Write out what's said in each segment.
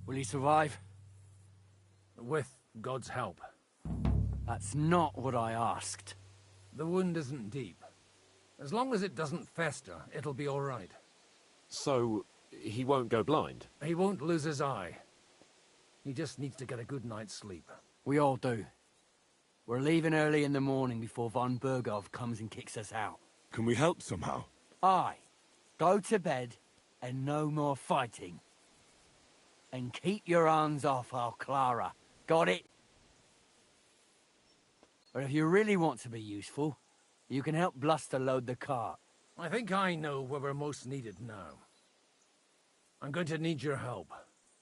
Will he survive? With God's help. That's not what I asked. The wound isn't deep. As long as it doesn't fester, it'll be all right. So, he won't go blind? He won't lose his eye. He just needs to get a good night's sleep. We all do. We're leaving early in the morning before von Burgov comes and kicks us out. Can we help somehow? Aye. Go to bed and no more fighting. And keep your hands off our Clara. Got it? But if you really want to be useful, you can help Bluster load the cart. I think I know where we're most needed now. I'm going to need your help.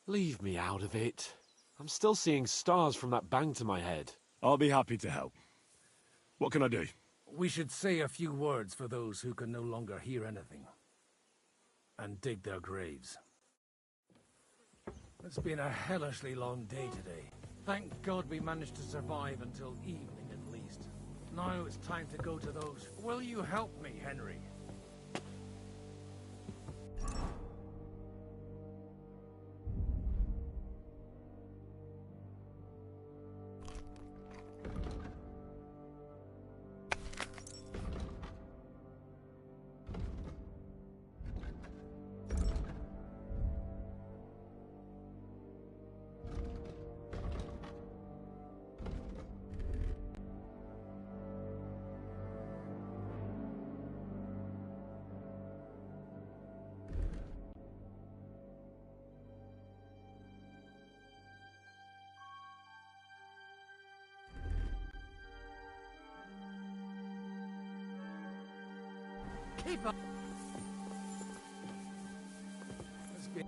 Leave me out of it. I'm still seeing stars from that bang to my head. I'll be happy to help. What can I do? We should say a few words for those who can no longer hear anything. And dig their graves. It's been a hellishly long day today. Thank God we managed to survive until evening at least. Now it's time to go to those. Will you help me, Henry? Keep up. Let's be...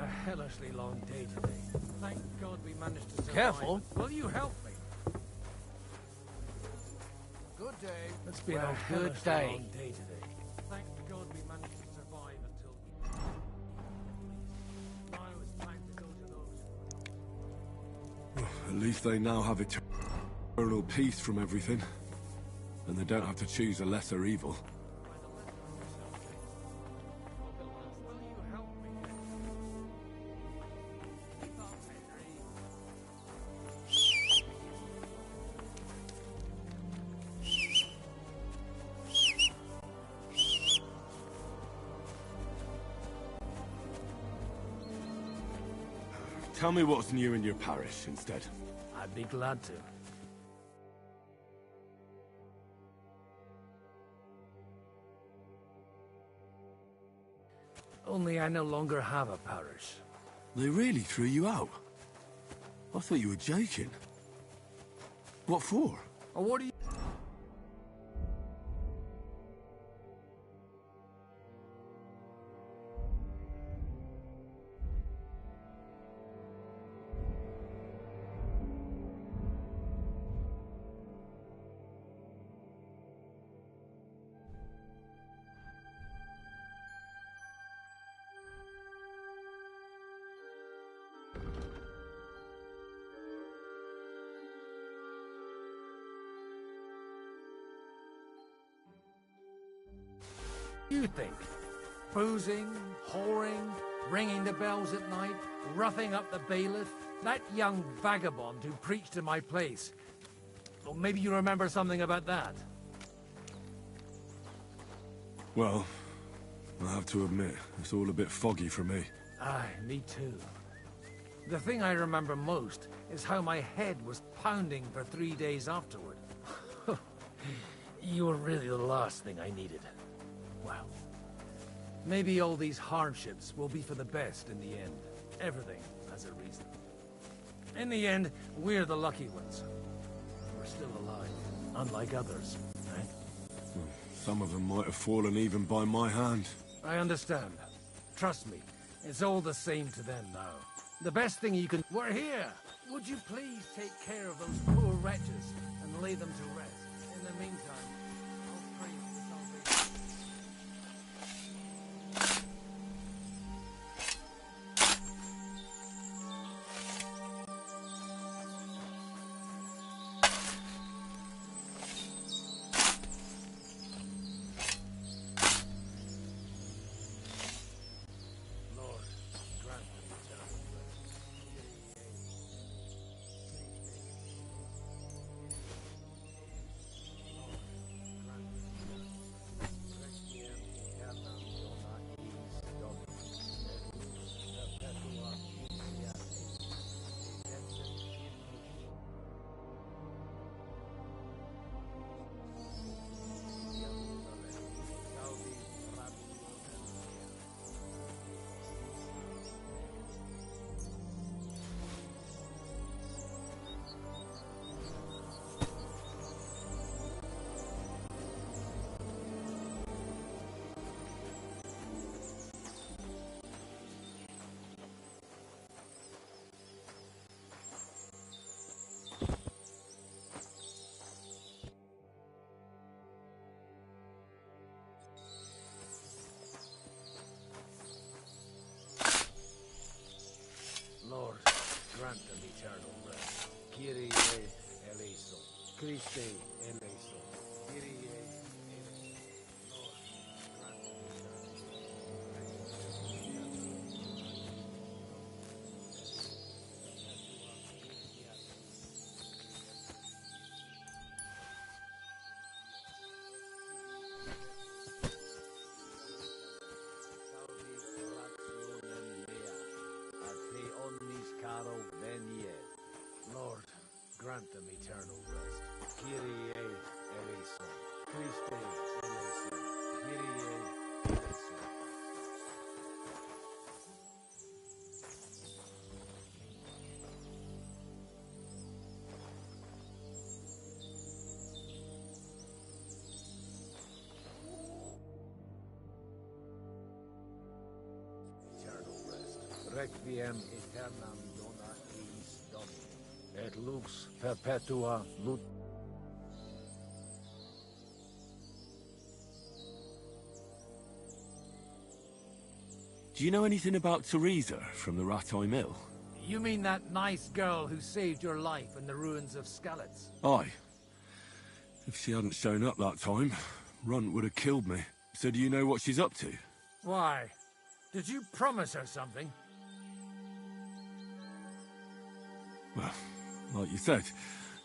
hellishly long day today. Thank God we managed to survive. Careful. Will you help me? Good day. It's been Well, a good hellishly day. long day today. Thank God we managed to survive until now it's time to go to those. At least they now have eternal peace from everything. And they don't have to choose a lesser evil. Will you help me? Stop, Henry. Tell me what's new in your parish instead. I'd be glad to. Only I no longer have a parish. They really threw you out? I thought you were joking. What for? Or what do you... You think? Boozing, whoring, ringing the bells at night, roughing up the bailiff? That young vagabond who preached in my place. Or maybe you remember something about that? Well, I have to admit, it's all a bit foggy for me. Aye, me too. The thing I remember most is how my head was pounding for 3 days afterward. You were really the last thing I needed. Well, maybe all these hardships will be for the best in the end. Everything has a reason. In the end, we're the lucky ones. We're still alive, unlike others, right? Some of them might have fallen even by my hand. I understand. Trust me, it's all the same to them now. The best thing you can... We're here! Would you please take care of those poor wretches and lay them to rest? In the meantime, I'll pray for the salvation. Lord, grant them eternal rest. Lord, grant them eternal rest. Kyrie eleison. Christe eleison. Kyrie eleison. Lord, grant them Lord, grant them eternal rest. Kyrie eleison. Christe eleison. Kyrie eleison. Eternal rest. requiem aeternam dona eis Domini, et lux perpetua lut. Do you know anything about Teresa from the Ratay Mill? You mean that nice girl who saved your life in the ruins of Skalitz? Aye. If she hadn't shown up that time, Runt would have killed me. So do you know what she's up to? Why? Did you promise her something? Well, like you said,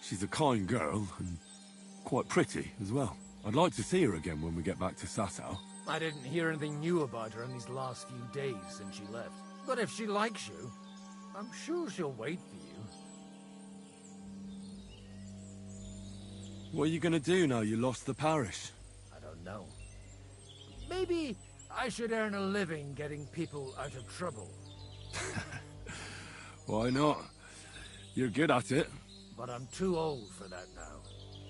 she's a kind girl and quite pretty as well. I'd like to see her again when we get back to Sasau. I didn't hear anything new about her in these last few days since she left. But if she likes you, I'm sure she'll wait for you. What are you gonna do now you lost the parish? I don't know. Maybe I should earn a living getting people out of trouble. Why not? You're good at it. But I'm too old for that now.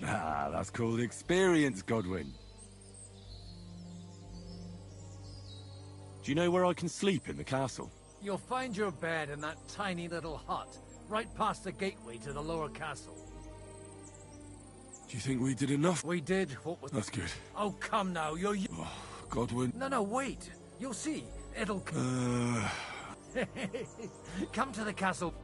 Ah, that's called experience, Godwin. Do you know where I can sleep in the castle? You'll find your bed in that tiny little hut, right past the gateway to the lower castle. Do you think we did enough? We did what was... That's good. Oh, come now, you're... Oh, Godwin. No, wait. You'll see. It'll... Come to the castle.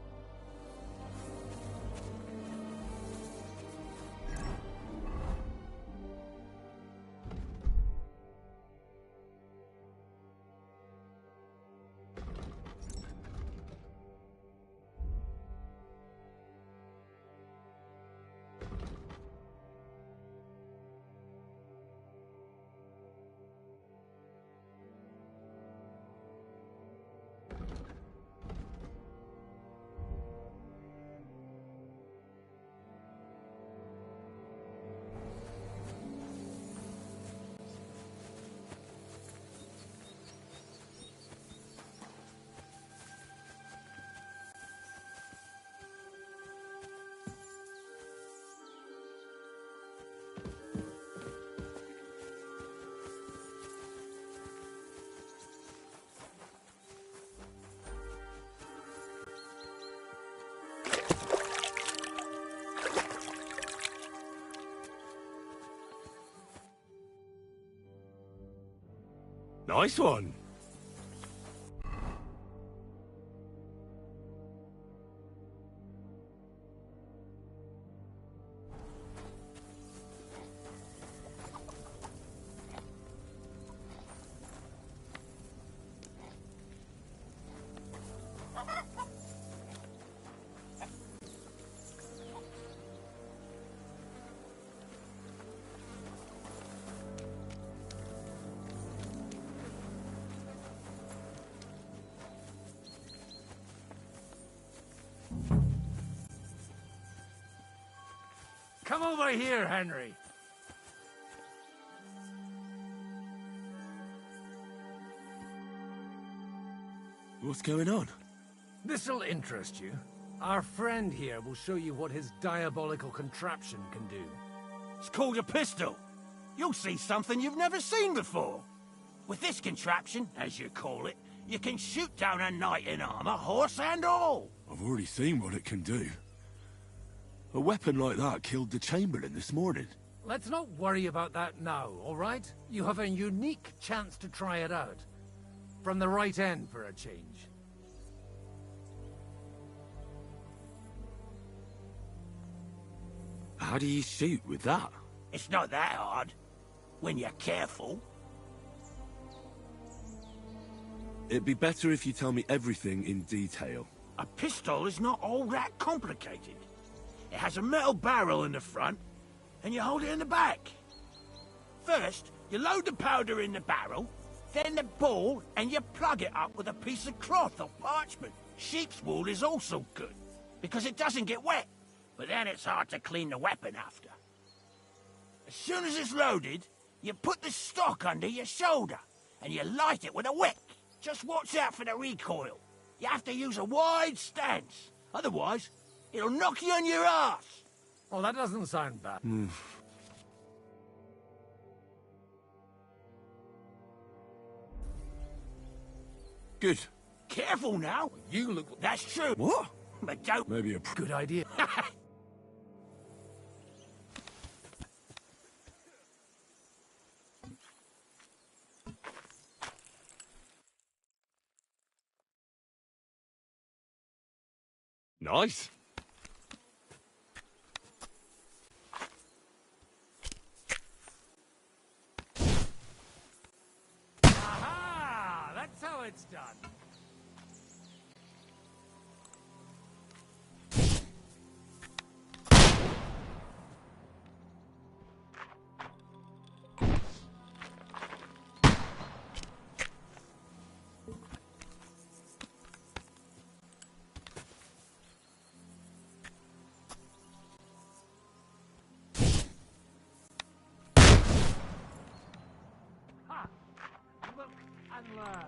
Nice one. Come over here, Henry. What's going on? This'll interest you. Our friend here will show you what his diabolical contraption can do. It's called a pistol. You'll see something you've never seen before. With this contraption, as you call it, you can shoot down a knight in armor, horse and all. I've already seen what it can do. A weapon like that killed the Chamberlain this morning. Let's not worry about that now, all right? You have a unique chance to try it out. From the right end for a change. How do you shoot with that? It's not that hard, when you're careful. It'd be better if you tell me everything in detail. A pistol is not all that complicated. It has a metal barrel in the front, and you hold it in the back. First, you load the powder in the barrel, then the ball, and you plug it up with a piece of cloth or parchment. Sheep's wool is also good, because it doesn't get wet, but then it's hard to clean the weapon after. As soon as it's loaded, you put the stock under your shoulder, and you light it with a wick. Just watch out for the recoil. You have to use a wide stance, otherwise it'll knock you on your ass. Oh, that doesn't sound bad. Good. Careful now. You look... That's true. What? But don't... Maybe a... Good idea. Nice. Aha! That's how it's done. Ha! Look and learn.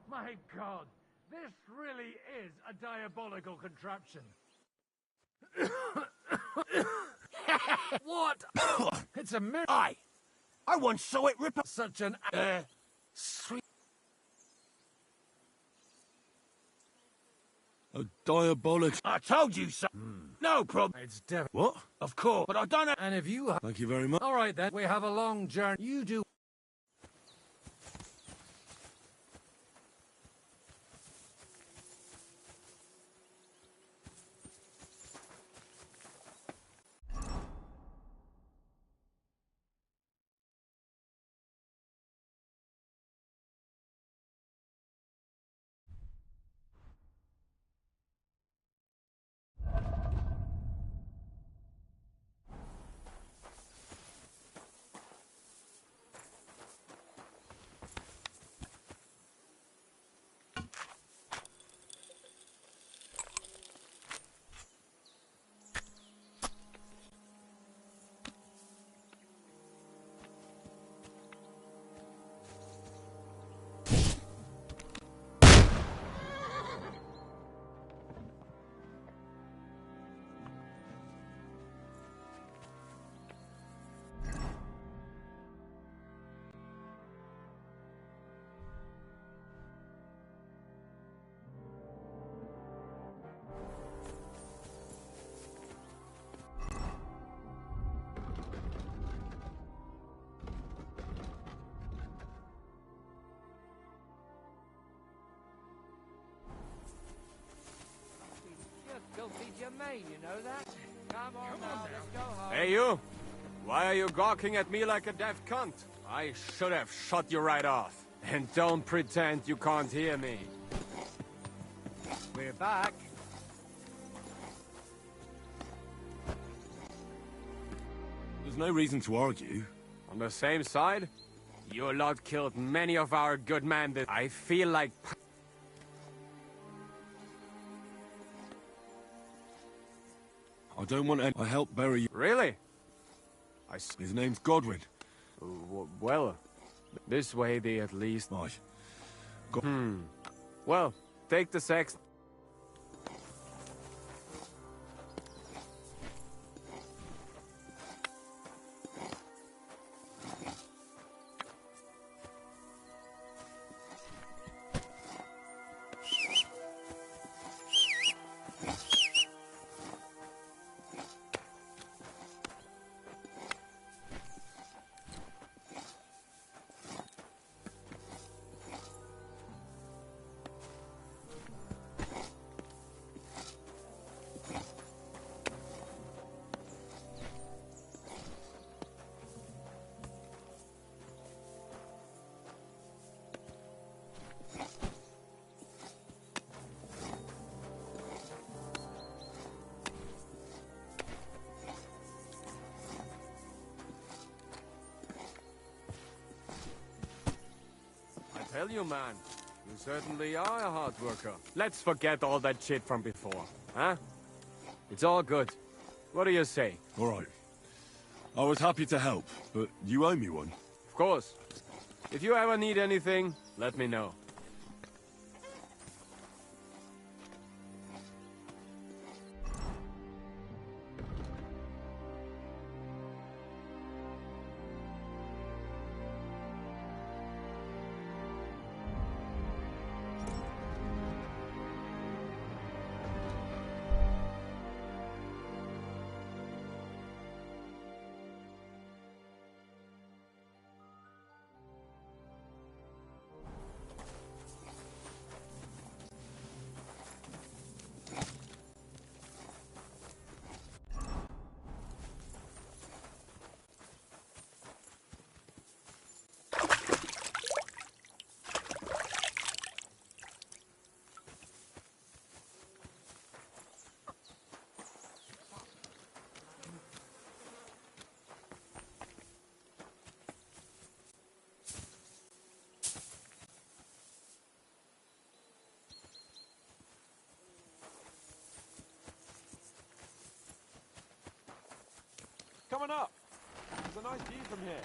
My God, this really is a diabolical contraption. What? It's a miracle. I once saw it rip up... Such an Sweet... A diabolical... I told you so. No problem. It's definitely. What? Of course, but I don't know... And if you have... Thank you very much. All right then, we have a long journey. You do. Just filthy Jermaine, you know that? Come on now, let's go home. Hey, you! Why are you gawking at me like a deaf cunt? I should have shot you right off. And don't pretend you can't hear me. We're back. There's no reason to argue. On the same side, your lot killed many of our good men that I feel like... I don't want any... I helped bury you. Really? His name's Godwin. Well, this way they at least... Right. Well, take the sex... Tell you, man, you certainly are a hard worker. Let's forget all that shit from before, huh? It's all good. What do you say? All right. I was happy to help, but you owe me one. Of course. If you ever need anything, let me know. coming up. There's a nice view from here.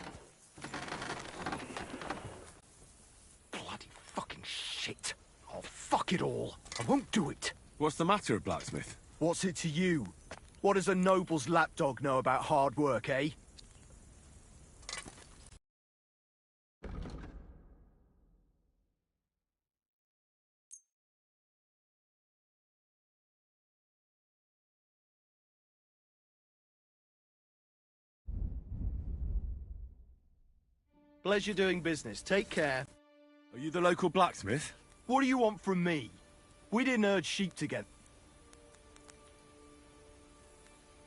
Bloody fucking shit. Oh, fuck it all. I won't do it. What's the matter, blacksmith? What's it to you? What does a noble's lapdog know about hard work, eh? Pleasure doing business. Take care. Are you the local blacksmith? What do you want from me? We didn't herd sheep together.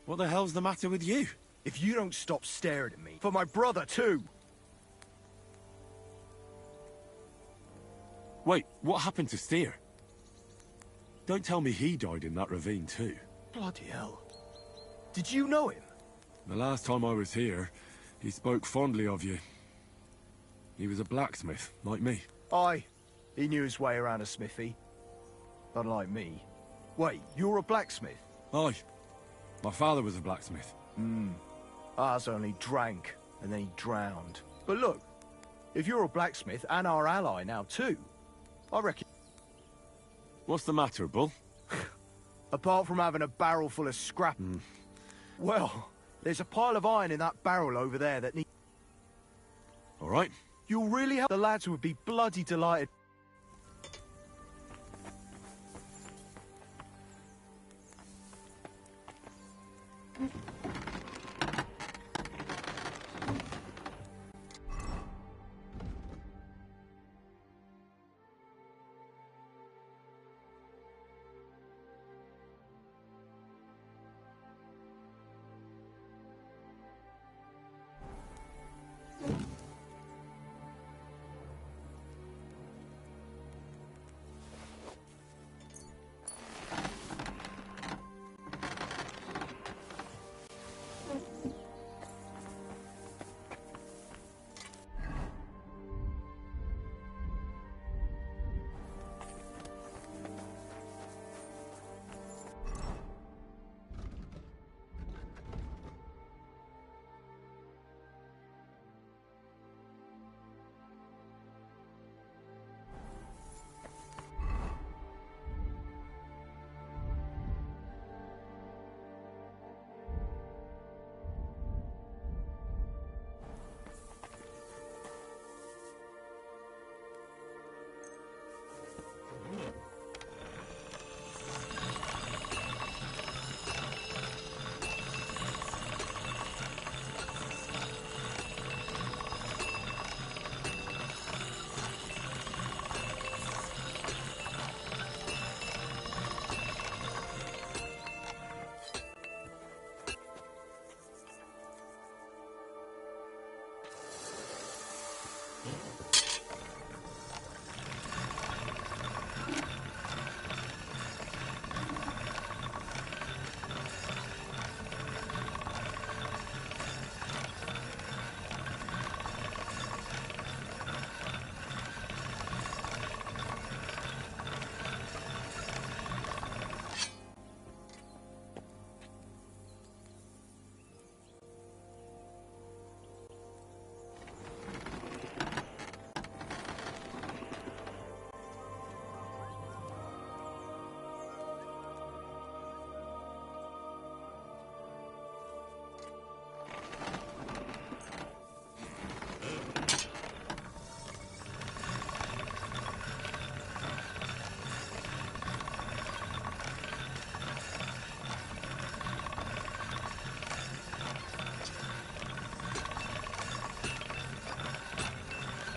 What the hell's the matter with you? If you don't stop staring at me, for my brother too. Wait, what happened to Steer? Don't tell me he died in that ravine too. Bloody hell. Did you know him? The last time I was here, he spoke fondly of you. He was a blacksmith, like me. Aye. He knew his way around a smithy. Unlike me. Wait, you're a blacksmith? Aye. My father was a blacksmith. Ours only drank, and then he drowned. But look, if you're a blacksmith and our ally now too, I reckon... What's the matter, Bull? Apart from having a barrel full of scrap... Well, there's a pile of iron in that barrel over there that needs... All right. You'll really help. The lads would be bloody delighted.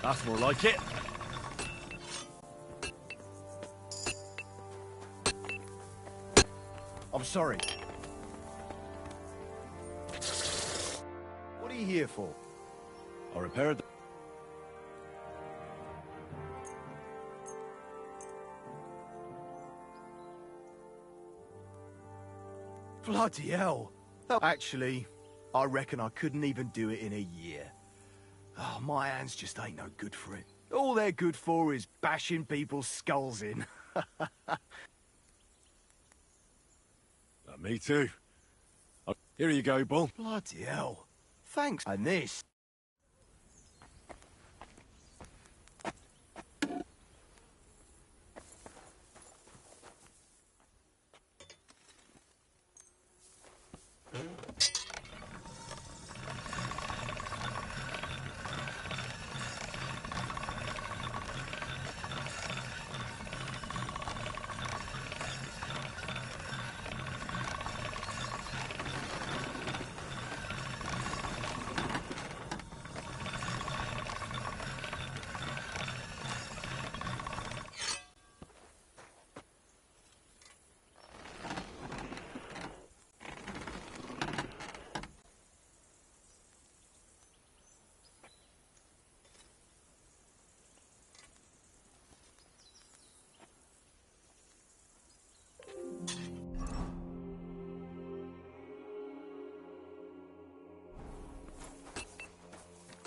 That's more like it. I'm sorry. What are you here for? I repaired the... Bloody hell. Actually, I reckon I couldn't even do it in a year. Oh, my hands just ain't no good for it. All they're good for is bashing people's skulls in. Me too. Here you go, Bull. Bloody hell. Thanks. And this.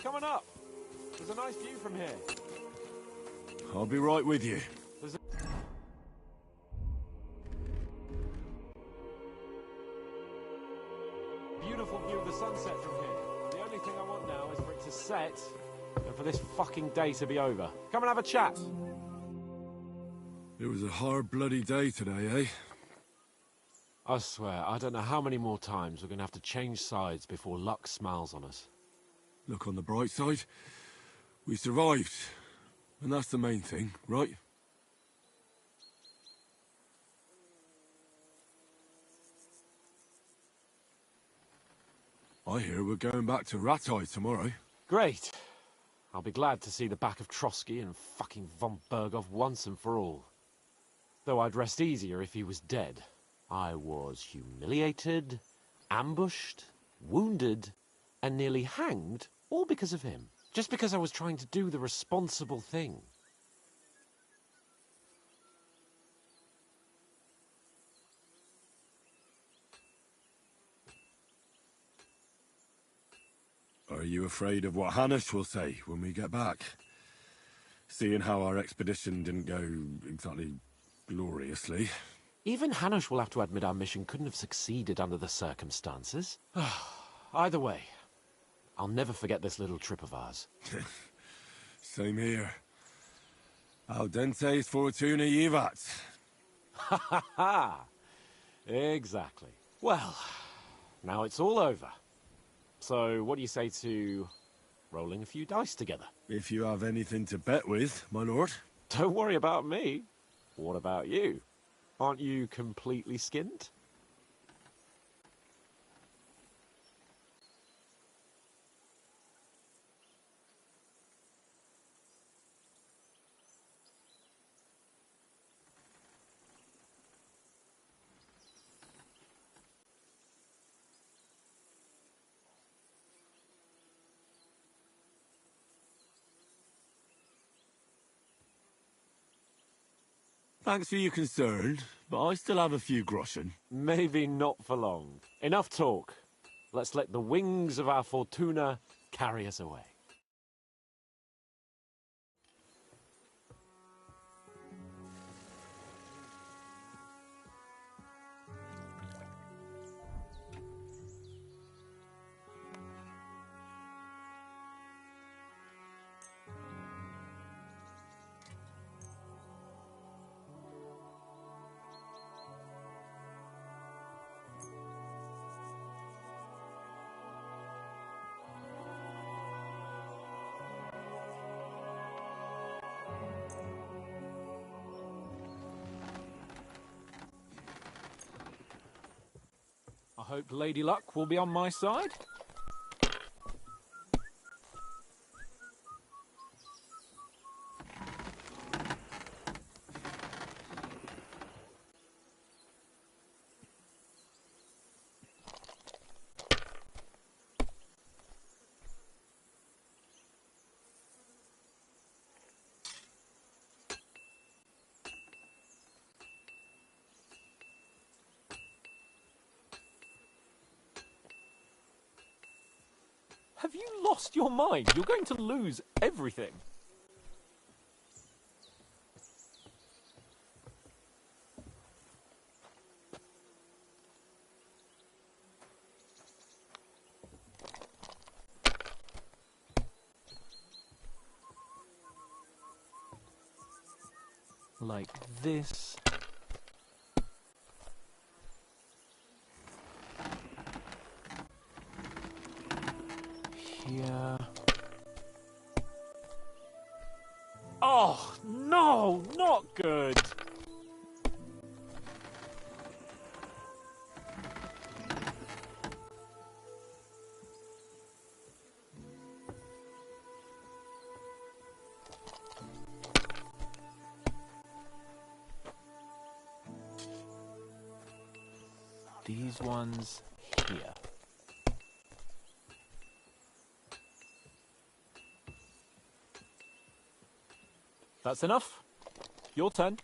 Coming up. There's a nice view from here. I'll be right with you. There's a... beautiful view of the sunset from here. The only thing I want now is for it to set and for this fucking day to be over. Come and have a chat. It was a hard bloody day today, eh? I swear, I don't know how many more times we're going to have to change sides before luck smiles on us. Look on the bright side. We survived. And that's the main thing, right? I hear we're going back to Rattay tomorrow. Great. I'll be glad to see the back of Trotsky and fucking von Berghoff once and for all. Though I'd rest easier if he was dead. I was humiliated, ambushed, wounded, and nearly hanged, all because of him. Just because I was trying to do the responsible thing. Are you afraid of what Hanish will say when we get back? Seeing how our expedition didn't go exactly gloriously. Even Hanush will have to admit our mission couldn't have succeeded under the circumstances. Either way, I'll never forget this little trip of ours. Same here. Al dentes fortuna jivat. Ha ha ha! Exactly. Well, now it's all over. So, what do you say to rolling a few dice together? If you have anything to bet with, my lord. Don't worry about me. What about you? Aren't you completely skinned? Thanks for your concern, but I still have a few groschen. Maybe not for long. Enough talk. Let's let the wings of our Fortuna carry us away. I hope Lady Luck will be on my side. Have you lost your mind? You're going to lose everything. like this. Here. Oh, no, not good. These ones here. That's enough. Your turn.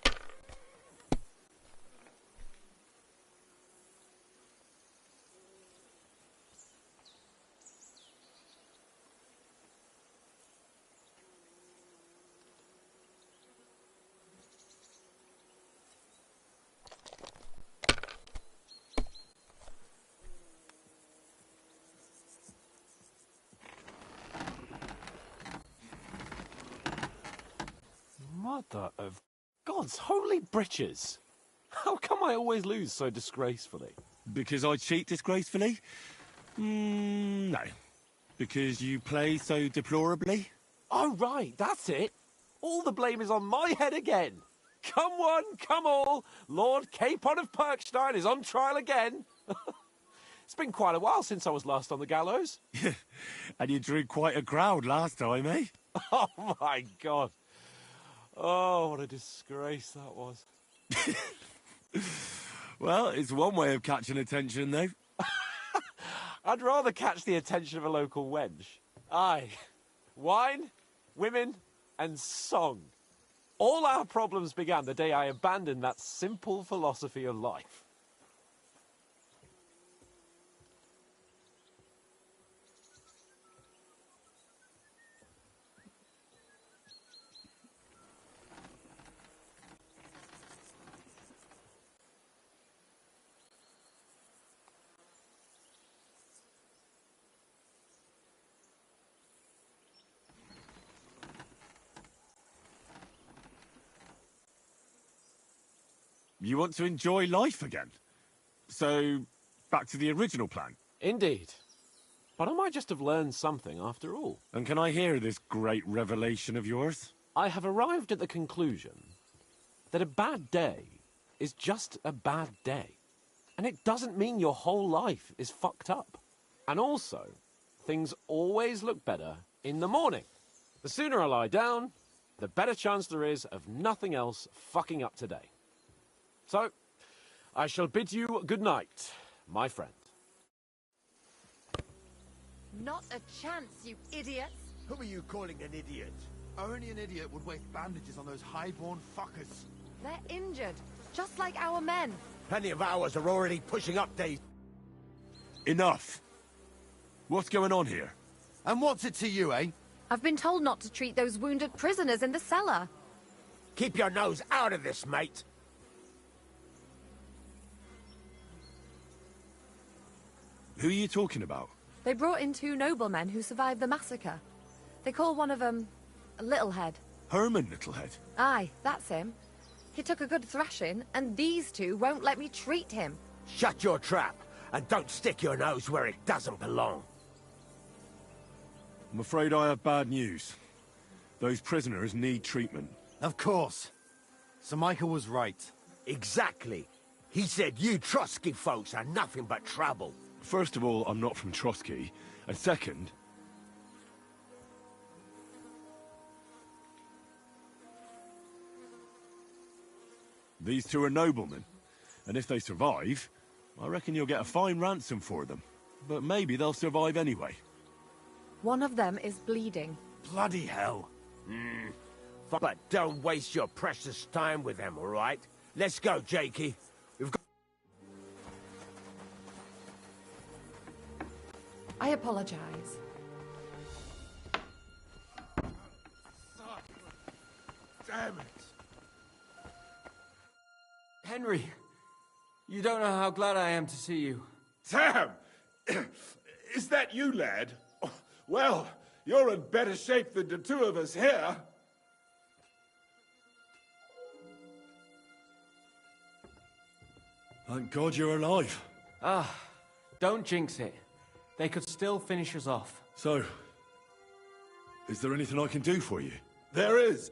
Mother of God's holy britches! How come I always lose so disgracefully? Because I cheat disgracefully? No. Because you play so deplorably? Oh, right, that's it. All the blame is on my head again. Come one, come all. Lord Capon of Perkstein is on trial again. It's been quite a while since I was last on the gallows. And you drew quite a crowd last time, eh? Oh, my God. Oh, what a disgrace that was. Well, it's one way of catching attention, though. I'd rather catch the attention of a local wench. Aye. Wine, women, and song. All our problems began the day I abandoned that simple philosophy of life. You want to enjoy life again? So, back to the original plan. Indeed. But I might just have learned something after all. And can I hear this great revelation of yours? I have arrived at the conclusion that a bad day is just a bad day. And it doesn't mean your whole life is fucked up. And also, things always look better in the morning. The sooner I lie down, the better chance there is of nothing else fucking up today. So, I shall bid you good night, my friend. Not a chance, you idiots! Who are you calling an idiot? Only an idiot would waste bandages on those highborn fuckers. They're injured, just like our men. Plenty of ours are already pushing up days. Enough! What's going on here? And what's it to you, eh? I've been told not to treat those wounded prisoners in the cellar. Keep your nose out of this, mate. Who are you talking about? They brought in 2 noblemen who survived the massacre. They call one of them Littlehead. Herman Littlehead. Aye, that's him. He took a good thrashing, and these 2 won't let me treat him. Shut your trap, and don't stick your nose where it doesn't belong. I'm afraid I have bad news. Those prisoners need treatment. Of course. Sir Michael was right. Exactly. He said you Trotsky folks are nothing but trouble. First of all, I'm not from Trotsky. And second... These 2 are noblemen. And if they survive, I reckon you'll get a fine ransom for them. But maybe they'll survive anyway. One of them is bleeding. Bloody hell. But don't waste your precious time with them, all right? Let's go, Jakey. We've got... I apologize. Damn it. Henry, you don't know how glad I am to see you. Sam! Is that you, lad? Well, you're in better shape than the 2 of us here. Thank God you're alive. Ah, don't jinx it. They could still finish us off. So, is there anything I can do for you? There is.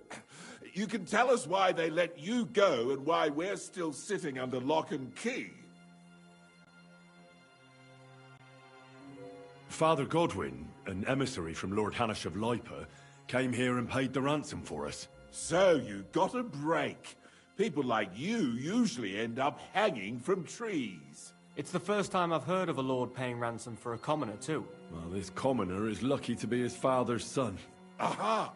You can tell us why they let you go and why we're still sitting under lock and key. Father Godwin, an emissary from Lord Hanish of Lipa, came here and paid the ransom for us. So you got a break. People like you usually end up hanging from trees. It's the first time I've heard of a lord paying ransom for a commoner, too. Well, this commoner is lucky to be his father's son. Aha!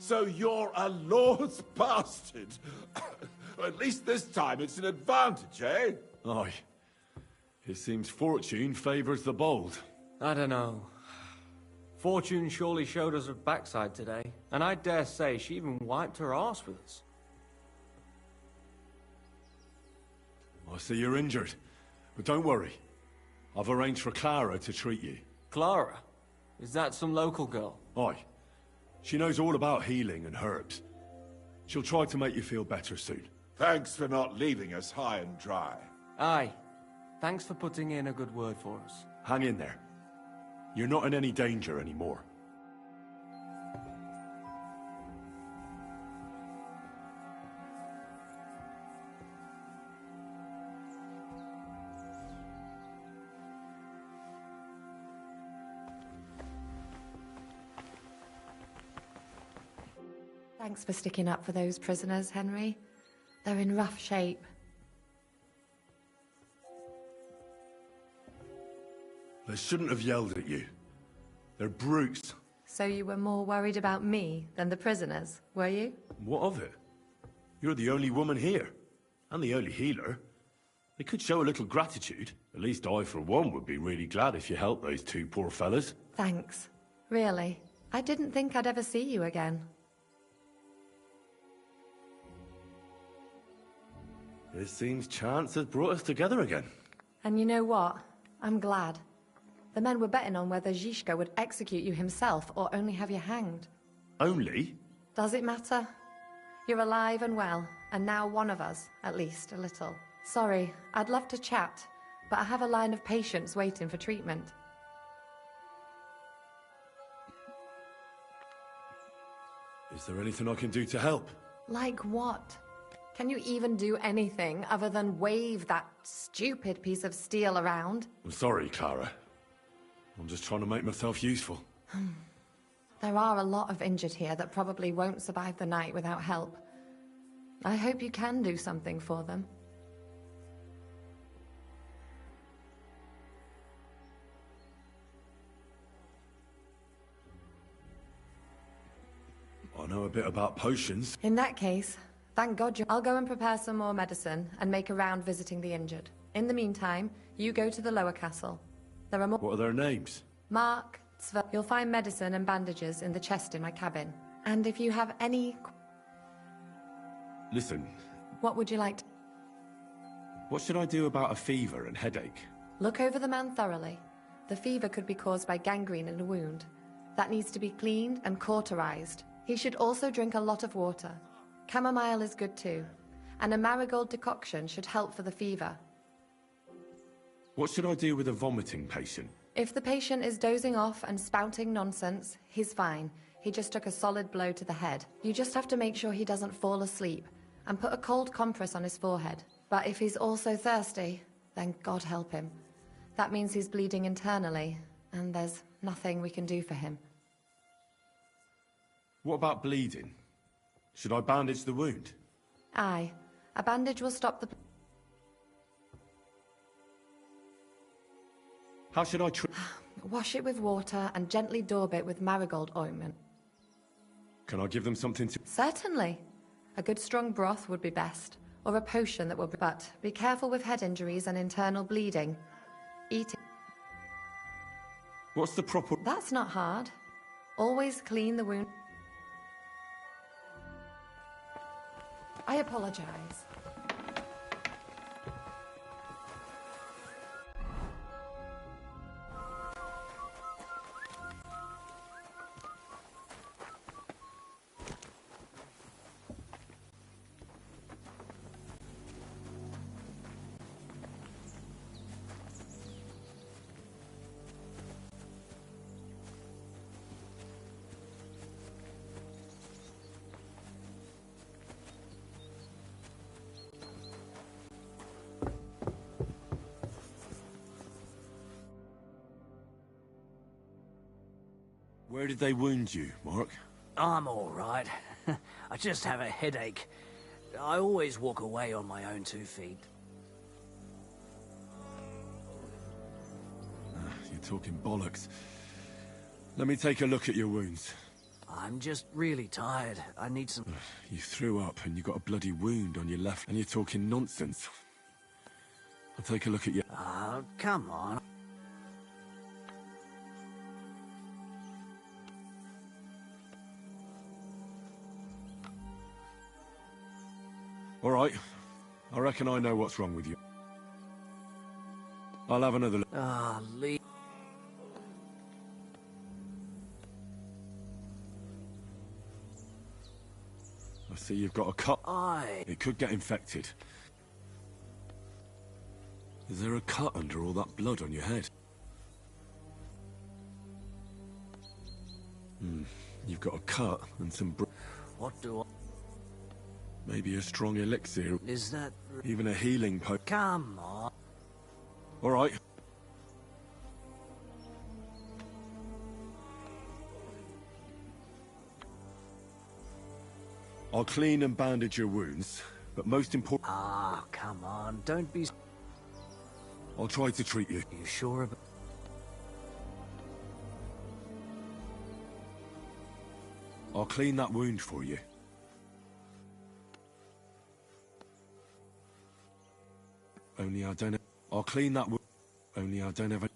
So you're a lord's bastard. At least this time it's an advantage, eh? Aye. It seems fortune favours the bold. I don't know. Fortune surely showed us her backside today, and I dare say she even wiped her arse with us. I see you're injured, but don't worry. I've arranged for Clara to treat you. Clara? Is that some local girl? Aye. She knows all about healing and herbs. She'll try to make you feel better soon. Thanks for not leaving us high and dry. Aye. Thanks for putting in a good word for us. Hang in there. You're not in any danger anymore. Thanks for sticking up for those prisoners, Henry. They're in rough shape. They shouldn't have yelled at you. They're brutes. So you were more worried about me than the prisoners, were you? What of it? You're the only woman here, and the only healer. They could show a little gratitude. At least I, for one, would be really glad if you helped those two poor fellas. Thanks. Really. I didn't think I'd ever see you again. It seems chance has brought us together again. And you know what? I'm glad. The men were betting on whether Zizka would execute you himself or only have you hanged. Only? Does it matter? You're alive and well, and now one of us, at least a little. Sorry, I'd love to chat, but I have a line of patients waiting for treatment. Is there anything I can do to help? Like what? Can you even do anything other than wave that stupid piece of steel around? I'm sorry, Clara. I'm just trying to make myself useful. There are a lot of injured here that probably won't survive the night without help. I hope you can do something for them. I know a bit about potions. In that case, thank God I'll go and prepare some more medicine and make a round visiting the injured. In the meantime, you go to the lower castle. There are more— What are their names? Mark, Sver— You'll find medicine and bandages in the chest in my cabin. And if you have any— Listen, What would you like to— what should I do about a fever and headache? Look over the man thoroughly. The fever could be caused by gangrene in a wound. That needs to be cleaned and cauterized. He should also drink a lot of water. Chamomile is good too. And a marigold decoction should help for the fever. What should I do with a vomiting patient? If the patient is dozing off and spouting nonsense, he's fine. He just took a solid blow to the head. You just have to make sure he doesn't fall asleep and put a cold compress on his forehead. But if he's also thirsty, then God help him. That means he's bleeding internally, and there's nothing we can do for him. What about bleeding? Should I bandage the wound? Aye. A bandage will stop the— How should I Wash it with water and gently daub it with marigold ointment. Can I give them something to— Certainly. A good strong broth would be best, or a potion that will— But be careful with head injuries and internal bleeding. Eat it. What's the proper— That's not hard. Always clean the wound. I apologize. Where did they wound you, Mark? I'm all right. I just have a headache. I always walk away on my own 2 feet. You're talking bollocks. Let me take a look at your wounds. I'm just really tired. I need some... You threw up and you got a bloody wound on your left, and you're talking nonsense. I'll take a look at your... Oh, come on. All right. I reckon I know what's wrong with you. I'll have another look. Ah, Lee. I see you've got a cut. Aye. It could get infected. Is there a cut under all that blood on your head? You've got a cut and some... What do I... Maybe a strong elixir. Is that... Even a healing potion. Come on. All right. I'll clean and bandage your wounds, but most important... Ah, come on. Don't be... I'll try to treat you. You sure about... I'll clean that wound for you. Only I don't... I'll clean that wound. Only I don't have a...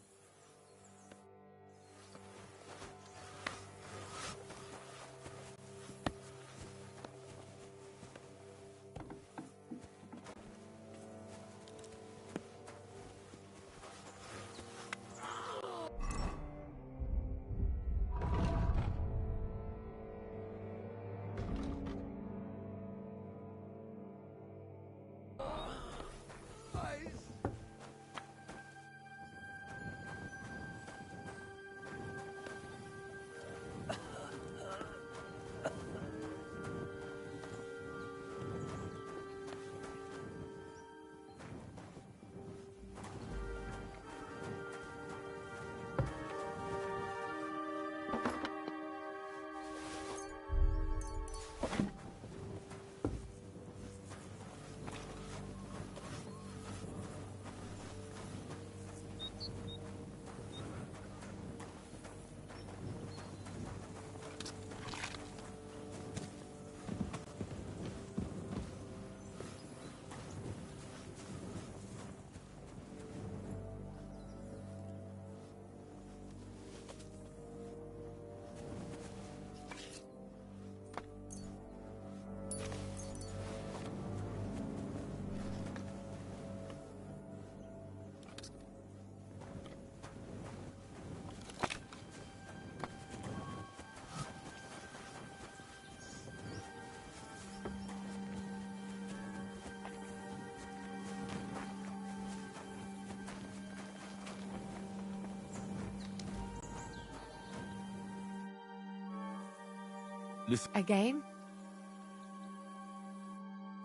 Listen. Again?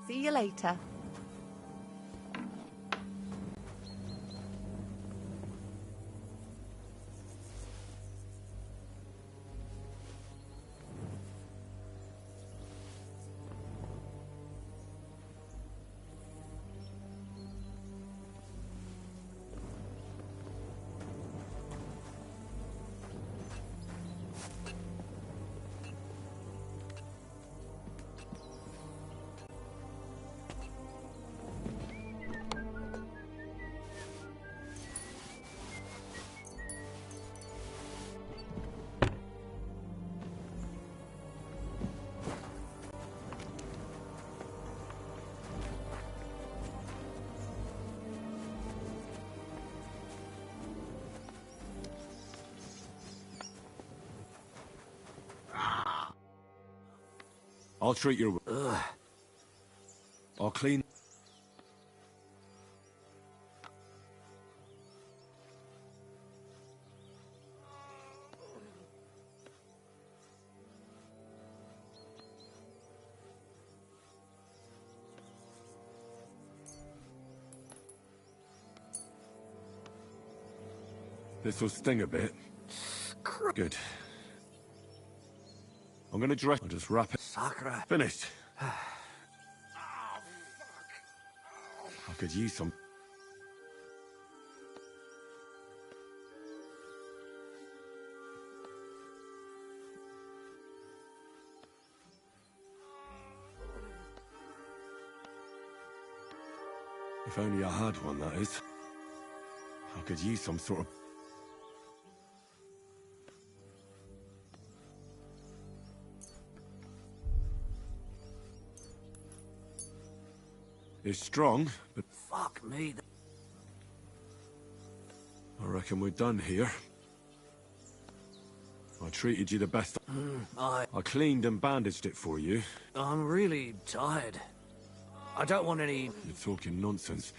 See you later. I'll treat your... I'll clean... This will sting a bit. Good. I'm gonna dress. I'll just wrap it. Sakura. Finished. I could use some. If only I had one, that is. I could use some sort of... It's strong, but... Fuck me. I reckon we're done here. I treated you the best. I cleaned and bandaged it for you. I'm really tired. I don't want any... You're talking nonsense.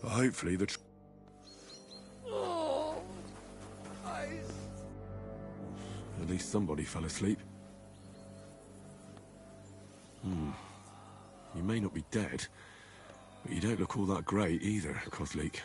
But hopefully the... At least somebody fell asleep. You may not be dead, but you don't look all that great either, Kozlik.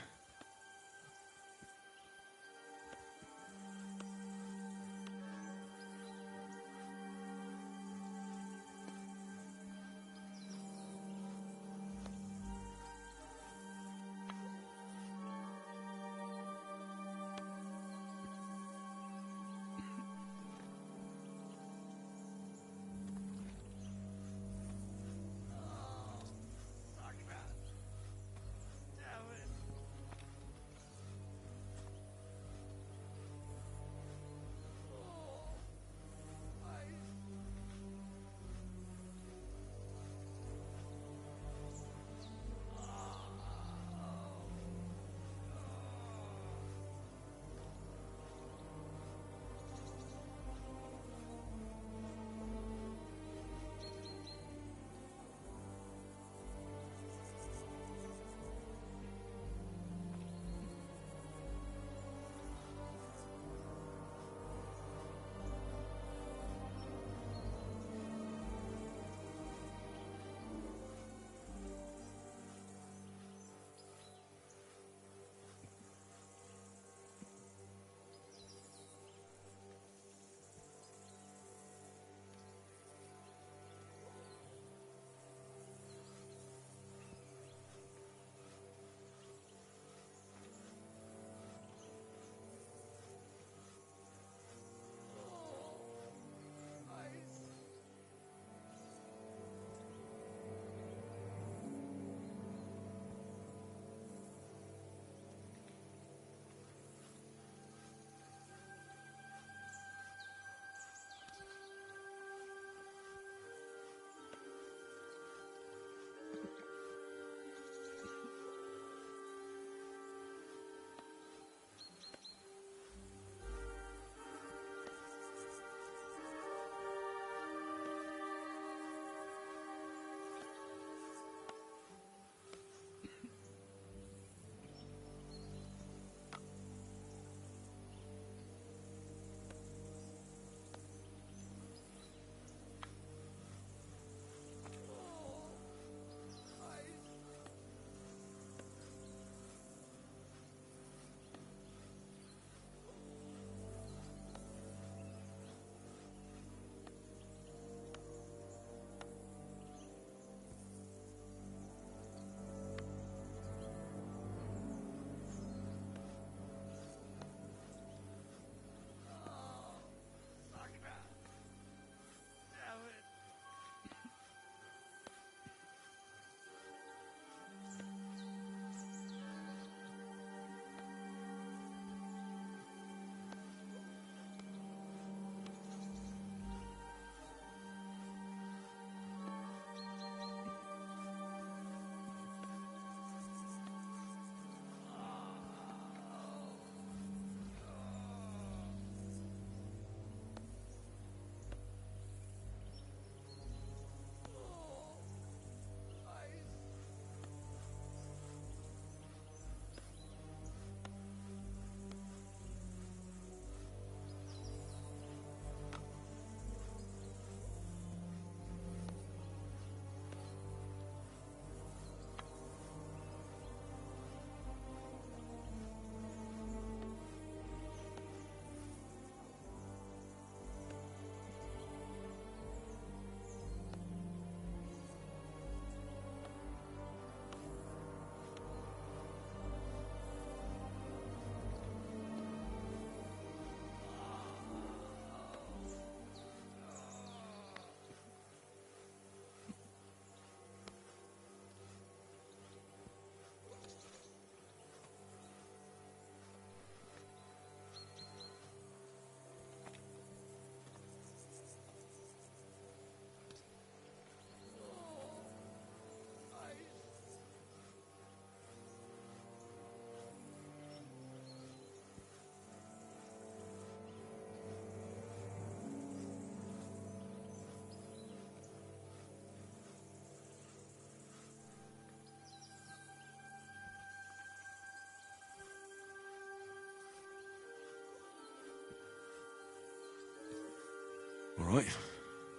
Right,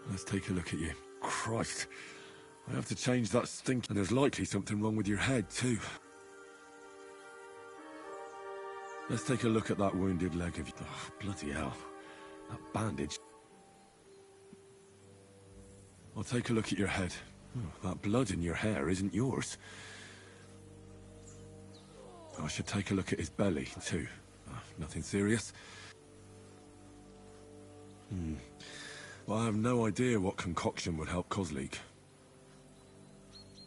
let's take a look at you. Christ, I have to change that stink, and there's likely something wrong with your head, too. Let's take a look at that wounded leg of you. Oh, bloody hell. That bandage. I'll take a look at your head. Oh, that blood in your hair isn't yours. I should take a look at his belly, too. Oh, nothing serious. Well, I have no idea what concoction would help Kozlik.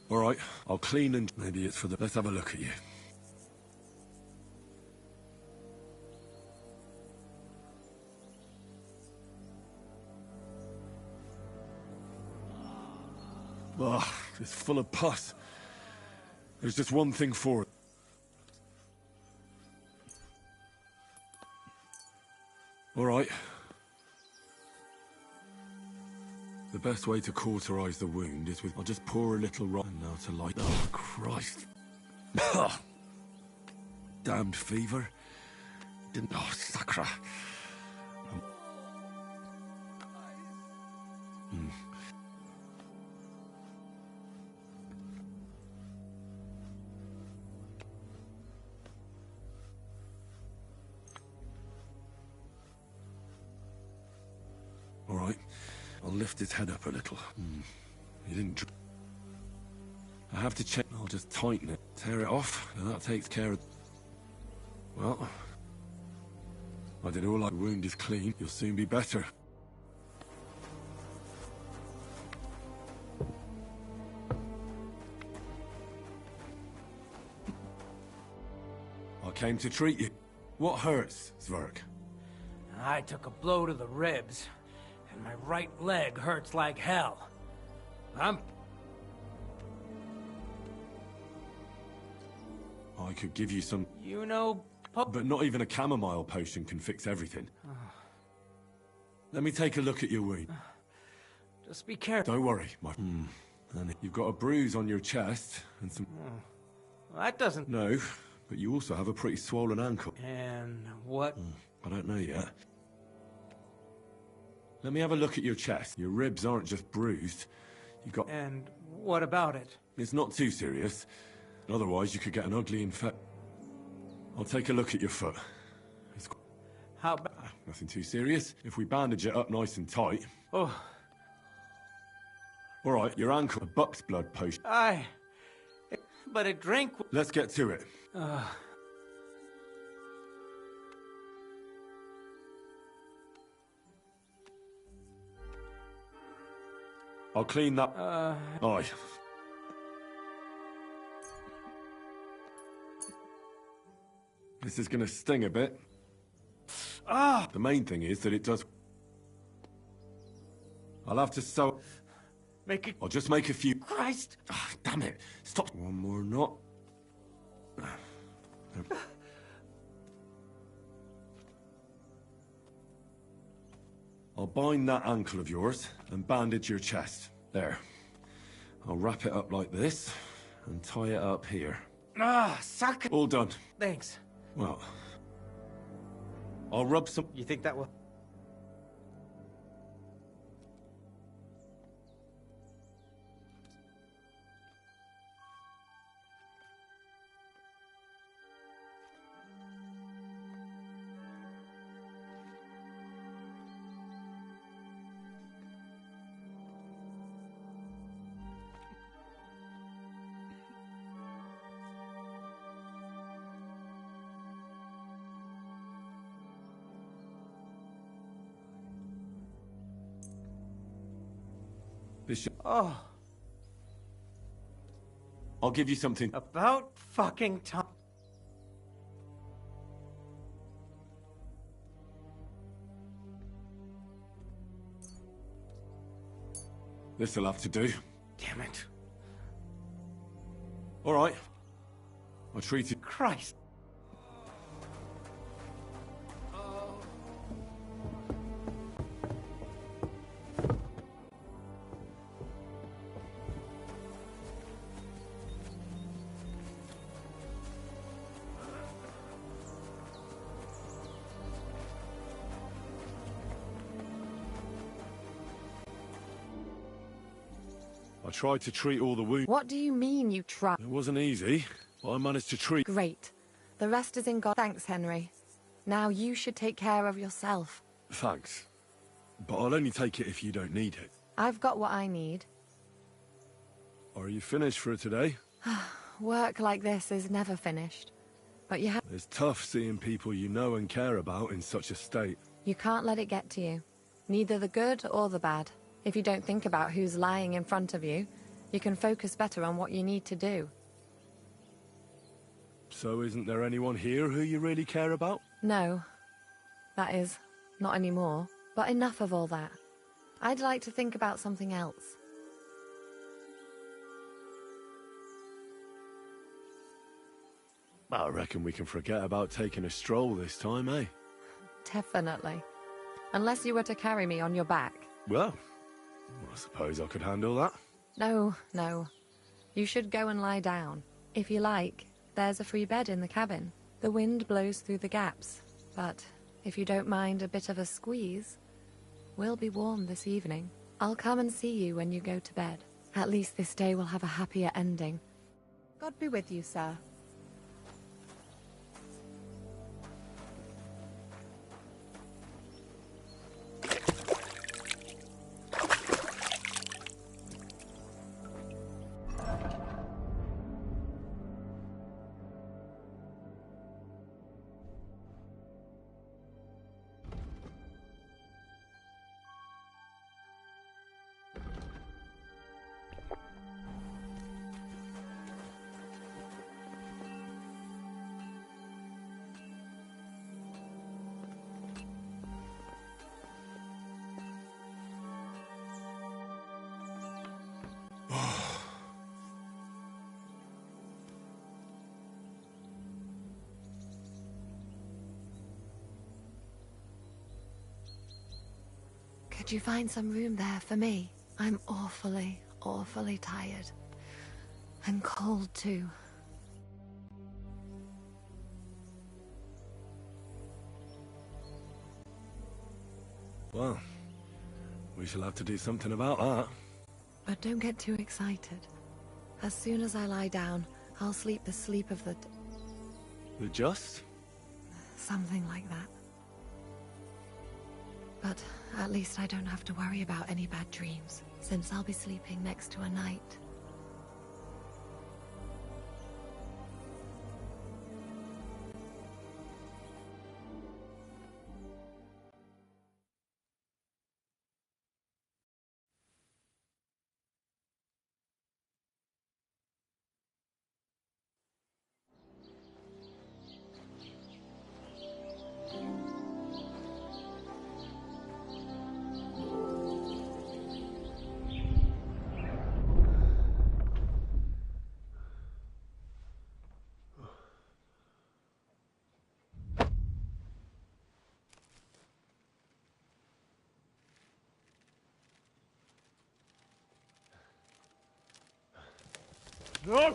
All right, I'll clean and... Maybe it's for the... Let's have a look at you. Ugh, it's full of pus. There's just one thing for it. All right. The best way to cauterize the wound is with... I'll just pour a little rock and now to light... Oh, Christ. Damned fever. Didn't... Oh, sacra. All right. I'll lift his head up a little. He didn't... I have to check. I'll just tighten it. Tear it off, and that takes care of... Well... I did all I... The wound is clean. You'll soon be better. I came to treat you. What hurts, Zwerg? I took a blow to the ribs, and my right leg hurts like hell. I could give you some... You know... But not even a chamomile potion can fix everything. Let me take a look at your wound. Just be careful. Don't worry, my... And you've got a bruise on your chest, and some... That doesn't... No, but you also have a pretty swollen ankle. And what? I don't know yet. Let me have a look at your chest. Your ribs aren't just bruised. You've got... And what about it? It's not too serious. Otherwise, you could get an ugly infection. I'll take a look at your foot. It's... How bad? Nothing too serious. If we bandage it up nice and tight... Oh. All right, your ankle, a buck's blood potion. But a drink... Let's get to it. I'll clean that... Aye. This is gonna sting a bit. The main thing is that it does... I'll have to sew... Make it... I'll just make a few... Christ! Damn it! Stop! One more knot. I'll bind that ankle of yours and bandage your chest. There. I'll wrap it up like this and tie it up here. Suck it! All done. Thanks. Well, I'll rub some... You think that will... Oh. I'll give you something. About fucking time. This'll have to do. Damn it. All right. I'll treat you... Christ. I tried to treat all the wounds. What do you mean you tried? It wasn't easy, but I managed to treat... Great. The rest is in God. Thanks, Henry. Now you should take care of yourself. Thanks. But I'll only take it if you don't need it. I've got what I need. Are you finished for today? Work like this is never finished. But you have... It's tough seeing people you know and care about in such a state. You can't let it get to you. Neither the good or the bad. If you don't think about who's lying in front of you, you can focus better on what you need to do. So isn't there anyone here who you really care about? No. That is, not anymore. But enough of all that. I'd like to think about something else. I reckon we can forget about taking a stroll this time, eh? Definitely. Unless you were to carry me on your back. Well, I suppose I could handle that. No, no. You should go and lie down. If you like, there's a free bed in the cabin. The wind blows through the gaps, but if you don't mind a bit of a squeeze, we'll be warm this evening. I'll come and see you when you go to bed. At least this day will have a happier ending. God be with you, sir. Could you find some room there for me? I'm awfully, awfully tired. And cold, too. Well, we shall have to do something about that. But don't get too excited. As soon as I lie down, I'll sleep the sleep of the... The just? Something like that. But at least I don't have to worry about any bad dreams, since I'll be sleeping next to a knight. No!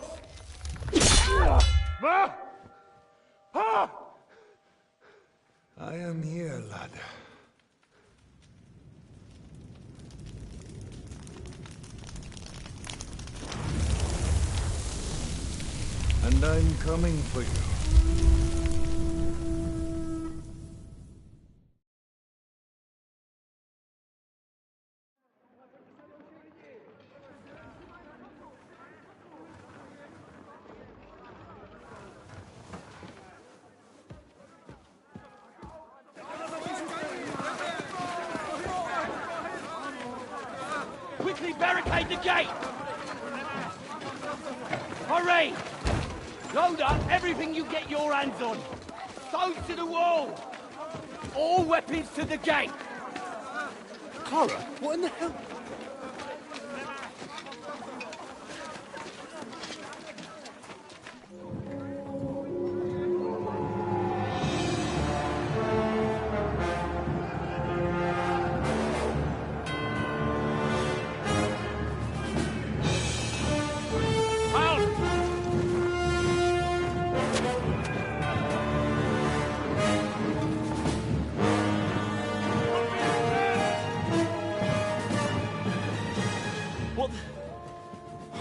I am here, lad. And I'm coming for you. Quickly barricade the gate! Hurry! Load up everything you get your hands on. Stones to the wall! All weapons to the gate! Clara, what in the hell?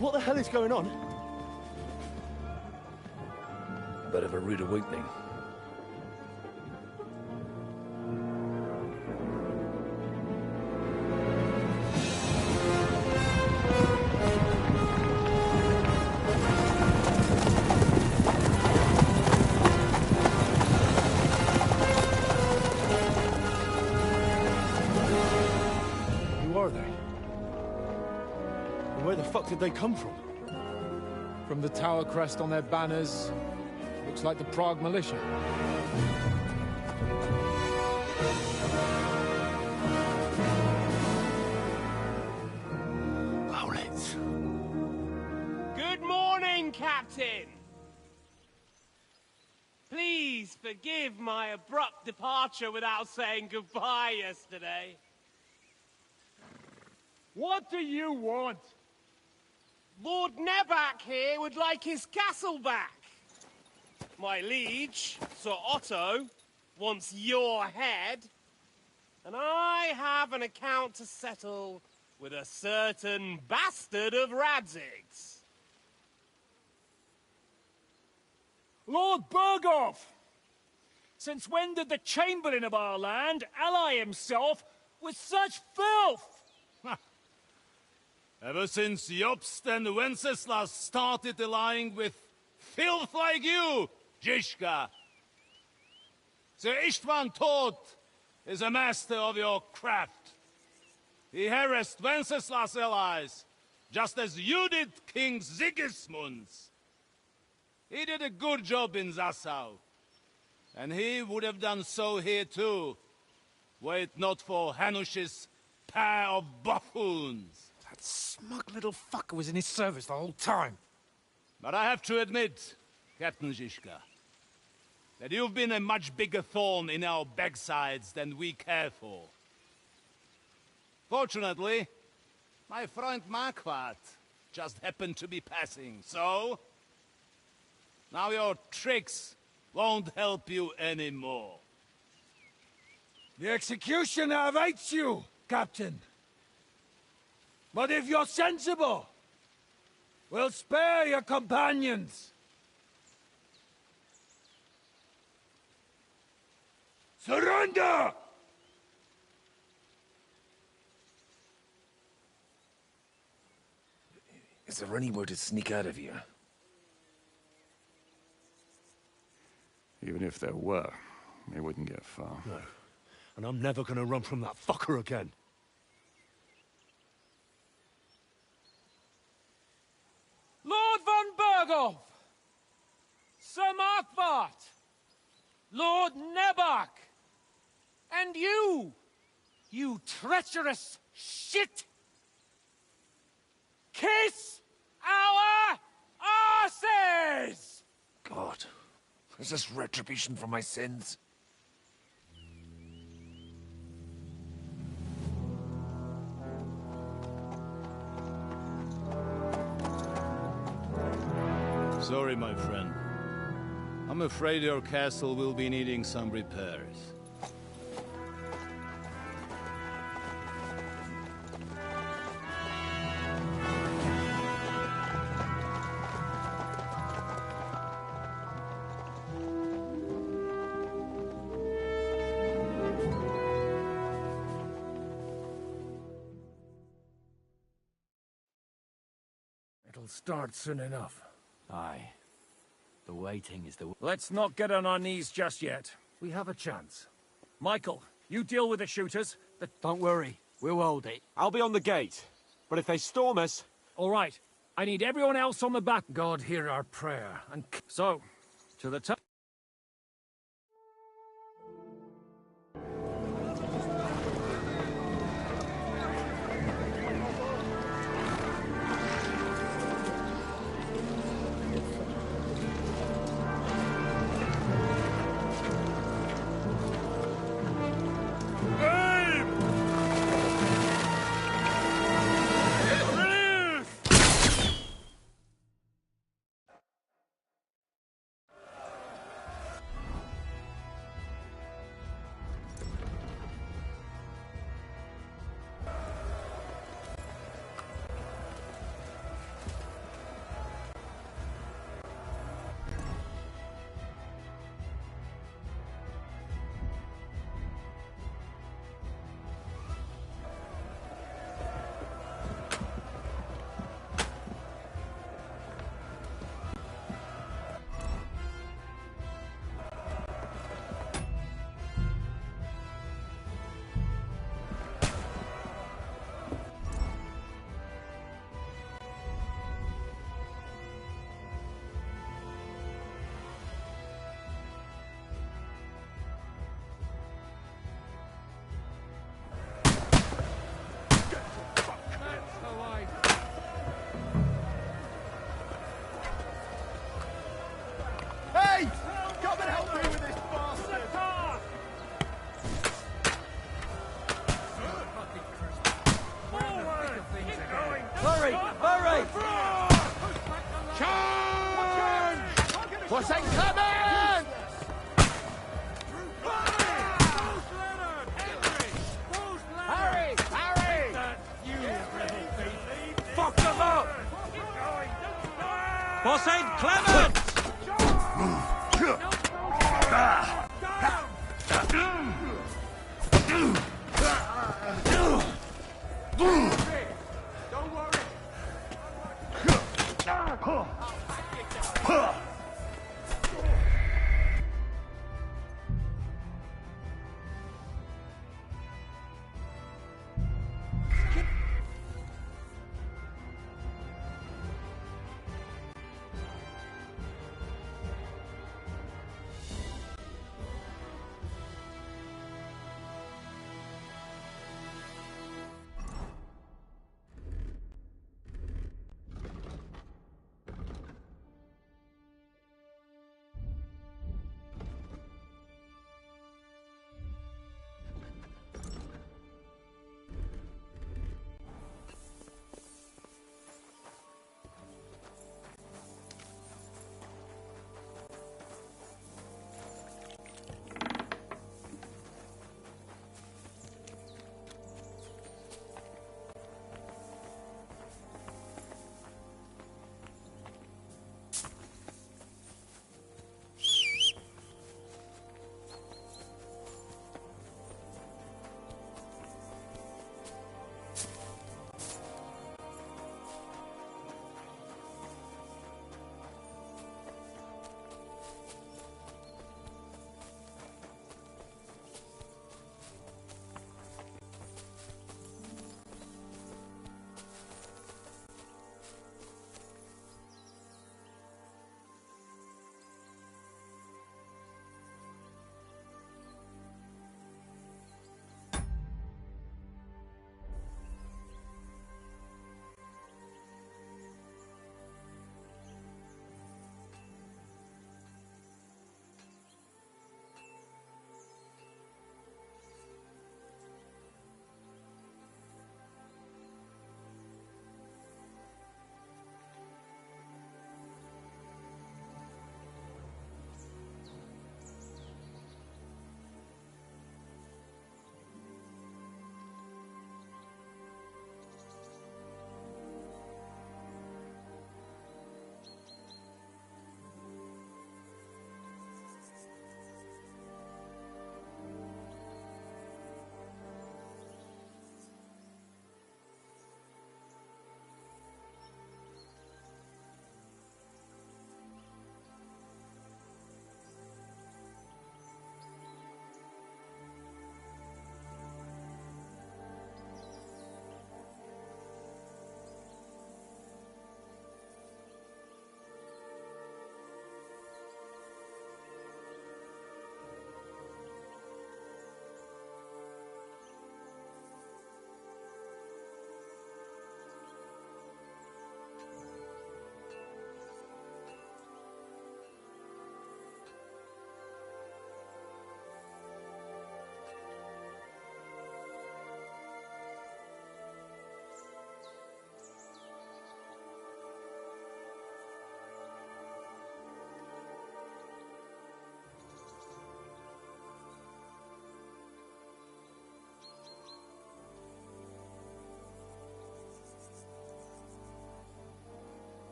What the hell is going on? Bit of a rude awakening. Who are they? And where the fuck did they come from? From the tower crest on their banners, looks like the Prague militia. Bullets. Good morning, Captain! Please forgive my abrupt departure without saying goodbye yesterday. What do you want? Lord Nebak here would like his castle back. My liege, Sir Otto, wants your head. And I have an account to settle with a certain bastard of Radzig's. Lord Berghoff! Since when did the Chamberlain of our land ally himself with such filth? Ever since Jobst and Wenceslas started allying with filth like you, Zizka. Sir Istvan Todt is a master of your craft. He harassed Wenceslas' allies, just as you did King Sigismund's. He did a good job in Zassau, and he would have done so here too, were it not for Hanush's pair of buffoons. That smug little fucker was in his service the whole time. But I have to admit, Captain Zizka, that you've been a much bigger thorn in our backsides than we care for. Fortunately, my friend Marquardt just happened to be passing, so... now your tricks won't help you anymore. The executioner awaits you, Captain. But if you're sensible, we'll spare your companions. Surrender! Is there any way to sneak out of here? Even if there were, they wouldn't get far. No. And I'm never gonna run from that fucker again. Lord von Berghoff! Sir Marquardt! Lord Nebak! And you! You treacherous shit! Kiss our asses! God, is this retribution for my sins? Sorry, my friend. I'm afraid your castle will be needing some repairs. It'll start soon enough. Aye. The waiting is the... Let's not get on our knees just yet. We have a chance. Michael, you deal with the shooters. Don't worry. We'll hold it. I'll be on the gate. But if they storm us... All right. I need everyone else on the back. God hear our prayer, and... So, to the top. Hurry! Charge! What's that coming? Hurry! Hurry! Fuck them up! Boss Aid Clement! Don't worry.